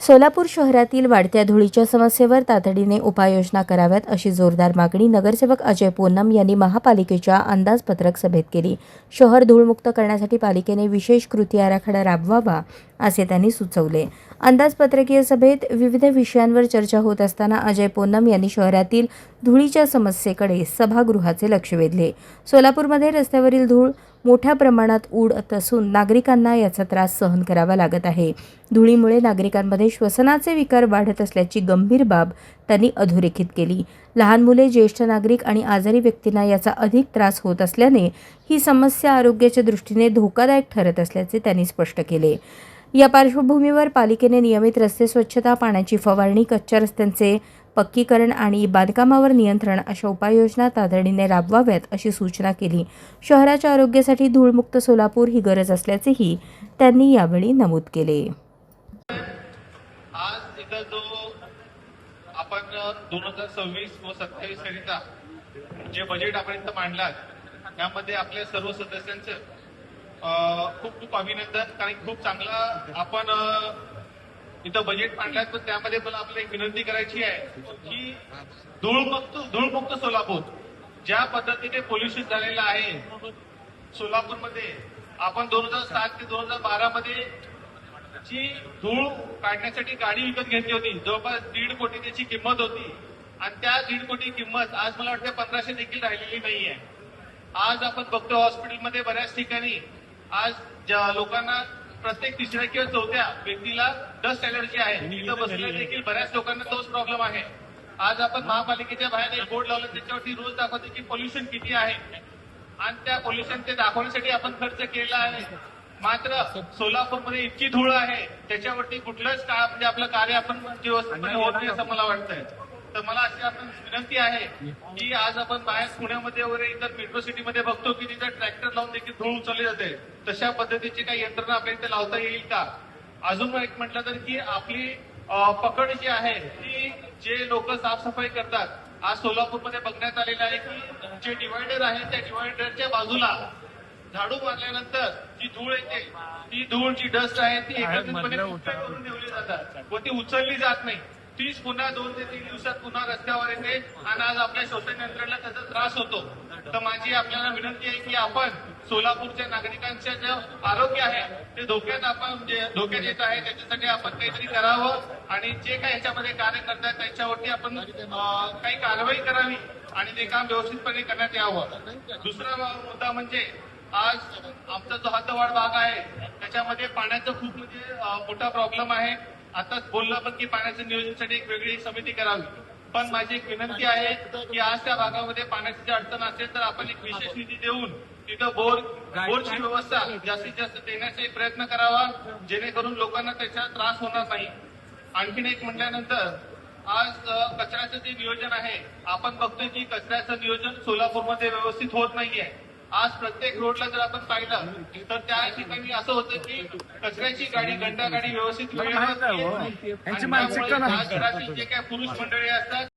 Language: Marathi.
सोलापूर शहरातील वाढत्या धुळीच्या समस्येवर तातडीने उपाययोजना कराव्यात अशी जोरदार मागणी नगरसेवक अजय पोन्नम यांनी महापालिकेच्या अंदाजपत्रक सभेत केली। शहर धूळमुक्त करण्यासाठी पालिकेने विशेष कृती आराखडा राबवावा असे त्यांनी सुचवले। अंदाजपत्रकीय सभेत विविध विषयांवर चर्चा होत असताना अजय पोन्नम यांनी शहरातील धुळीच्या समस्येकडे सभागृहाचे लक्ष वेधले। सोलापूरमध्ये रस्त्यावरील धूळ मोठ्या प्रमाणात उडत असून नागरिकांना याचा त्रास सहन करावा लागत आहे। धुळीमुळे नागरिकांमध्ये श्वसनाचे विकार वाढत असल्याची गंभीर बाब त्यांनी अधोरेखित केली। लहान मुले, ज्येष्ठ नागरिक आणि आजारी व्यक्तींना याचा अधिक त्रास होत असल्याने ही समस्या आरोग्याच्या दृष्टीने धोकादायक ठरत असल्याचे त्यांनी स्पष्ट केले। या पार्श्वभूमीवर पालिकेने नियमित रस्ते स्वच्छता, पाण्याची फवारणी, कच्च्या रस्त्यांचे पक्कीकरण आणि बांधकामावर नियंत्रण अशा उपाययोजना तातडीने राबवाव्यात अशी सूचना केली। शहराच्या आरोग्यासाठी धूळमुक्त सोलापूर ही गरज असल्याचेही त्यांनी यावेळी नमूद केले। आज इथं जो आपण 2026 व 27 करिता जे बजेट आपण इथं मांडला त्यामध्ये आपल्या सर्व सदस्यांचं खूप खूप अभिनंदन, कारण खूप चांगला आपण इथं बजेट मांडलाय। पण त्यामध्ये मला आपल्याला एक विनंती करायची आहे की धूळमुक्त सोलापूर ज्या पद्धतीने पोल्युशन झालेलं आहे सोलापूरमध्ये, आपण 2007 ते 2012 मध्ये ची धूळ काढण्यासाठी गाडी विकत घेतली होती, जवळपास 1.5 कोटी त्याची किंमत होती आणि त्या 1.5 कोटी किंमत आज मला वाटतं 1500 देखील राहिलेली नाहीये। आज आपण बघतो हॉस्पिटलमध्ये बऱ्याच ठिकाणी आज लोकांना प्रत्येक तिसऱ्या किंवा चौथ्या व्यक्तीला डस्ट ॲलर्जी आहे। इथं बसलेल्या देखील बऱ्याच लोकांना तोच प्रॉब्लेम आहे। आज आपण महापालिकेच्या बाहेर एक बोर्ड लावला, त्याच्यावरती रोज दाखवतो की पोल्युशन किती आहे आणि त्या पोल्युशन ते दाखवण्यासाठी आपण खर्च केला आहे। मात्र सोलापूरमध्ये इतकी धूळ आहे त्याच्यावरती कुठलंच म्हणजे आपलं कार्य आपण व्यवस्थितपणे होत नाही असं मला वाटतंय। तर मला अशी आपण विनंती आहे की आज आपण बाहेर पुण्यामध्ये वगैरे इतर मेट्रो सिटीमध्ये बघतो की तिथं ट्रॅक्टर लावून देखील धूळ उचलली जाते, तशा पद्धतीची काही यंत्रणा आपल्या इथे लावता येईल का? अजून एक म्हटलं तर की आपली पकड जी आहे ती जे लोक साफसफाई करतात, आज सोलापूरमध्ये बघण्यात आलेलं आहे की जे डिवायडर आहे त्या डिवायडरच्या बाजूला झाडू मारल्यानंतर जी धूळ येते, ती धूळ जी डस्ट आहे ती एकत्रितपणे करून ठेवली जातात व ती उचलली जात नाही। तीच पुन्हा 2 ते 3 दिवसात पुन्हा रस्त्यावर येते आणि आज आपल्या श्वसन यंत्रणेला त्याचा त्रास होतो। तर माझी आपल्याला विनंती आहे की आपण सोलापूरच्या नागरिकांचे जे आरोग्य आहे ते धोक्यात येत आहे, त्याच्यासाठी आपण काहीतरी करावं आणि जे काही याच्यामध्ये कार्य करतात त्यांच्यावरती आपण काही कारवाई करावी आणि ते काम व्यवस्थितपणे करण्यात यावं। दुसरा मुद्दा म्हणजे आज आमचा जो हद्दवाढ भाग आहे त्याच्यामध्ये पाण्याचा खूप मोठा प्रॉब्लेम आहे। आताच बोललं पण की पाण्याच्या नियोजनासाठी एक वेगळी समिती करावी, पण माझी एक विनंती आहे की आज त्या भागामध्ये पाण्याची जर अडचण असेल तर आपण एक विशेष निधी देऊन तिथं बोरची व्यवस्था जास्तीत जास्त देण्याचा एक प्रयत्न करावा, जेणेकरून लोकांना त्याचा त्रास होणार नाही। आणखीन एक म्हटल्यानंतर आज कचऱ्याचं जे नियोजन आहे, आपण बघतोय की कचऱ्याचं नियोजन सोलापूरमध्ये व्यवस्थित होत नाहीये। आज प्रत्येक रोडला जर आपण पाहिलं तर त्या ठिकाणी असं होतं की कचऱ्याची घंटा गाडी व्यवस्थित वेळेवर जे काही पुरुष मंडळी असतात